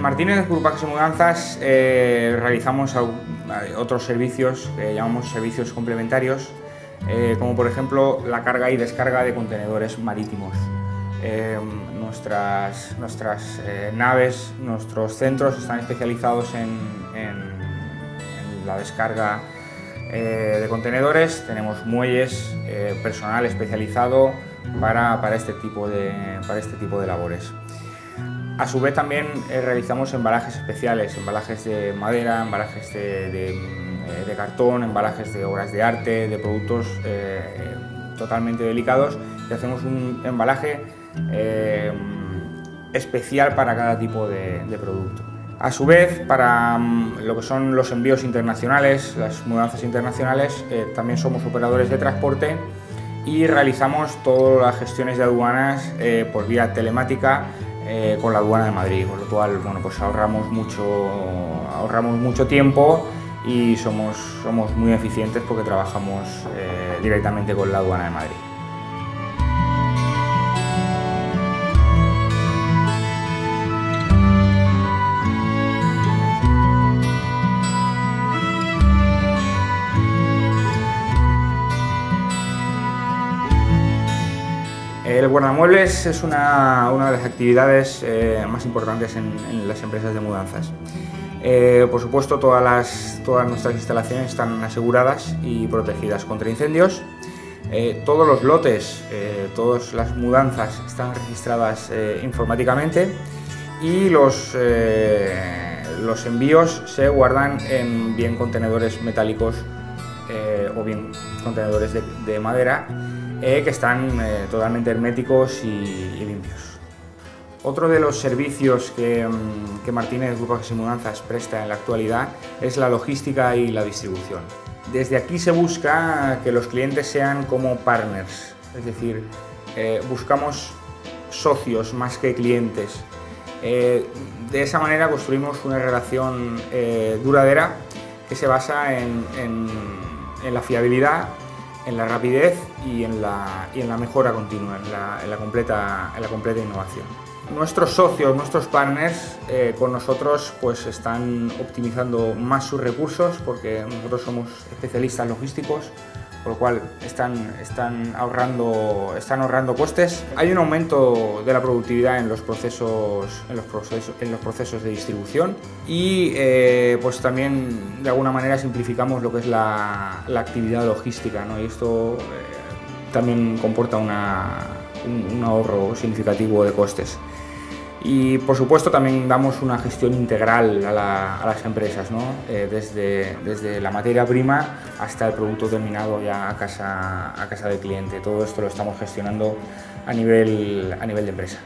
En Martínez Grupajes y Mudanzas realizamos otros servicios que llamamos servicios complementarios, como por ejemplo la carga y descarga de contenedores marítimos. Nuestras naves, nuestros centros están especializados en la descarga de contenedores. Tenemos muelles, personal especializado para este tipo de labores. A su vez también realizamos embalajes especiales, embalajes de madera, embalajes de cartón, embalajes de obras de arte, de productos totalmente delicados, y hacemos un embalaje especial para cada tipo de producto. A su vez, para lo que son los envíos internacionales, las mudanzas internacionales, también somos operadores de transporte y realizamos todas las gestiones de aduanas por vía telemática con la aduana de Madrid, con lo cual bueno, pues ahorramos mucho tiempo y somos muy eficientes porque trabajamos directamente con la aduana de Madrid. El guardamuebles es una de las actividades más importantes en las empresas de mudanzas. Por supuesto, todas nuestras instalaciones están aseguradas y protegidas contra incendios. Todos los lotes, todas las mudanzas están registradas informáticamente y los envíos se guardan en bien contenedores metálicos o bien contenedores de madera, que están totalmente herméticos y limpios. Otro de los servicios que Martínez Grupajes y Mudanzas presta en la actualidad es la logística y la distribución. Desde aquí se busca que los clientes sean como partners, es decir, buscamos socios más que clientes. De esa manera construimos una relación duradera que se basa en la fiabilidad, en la rapidez y en la mejora continua, en la completa innovación. Nuestros socios, nuestros partners con nosotros pues están optimizando más sus recursos porque nosotros somos especialistas logísticos, por lo cual están ahorrando costes. Hay un aumento de la productividad en los procesos de distribución y pues también de alguna manera simplificamos lo que es la actividad logística, ¿no? Y esto también comporta un ahorro significativo de costes. Y por supuesto también damos una gestión integral a las empresas, ¿no? Desde la materia prima hasta el producto terminado ya a casa del cliente. Todo esto lo estamos gestionando a nivel de empresa.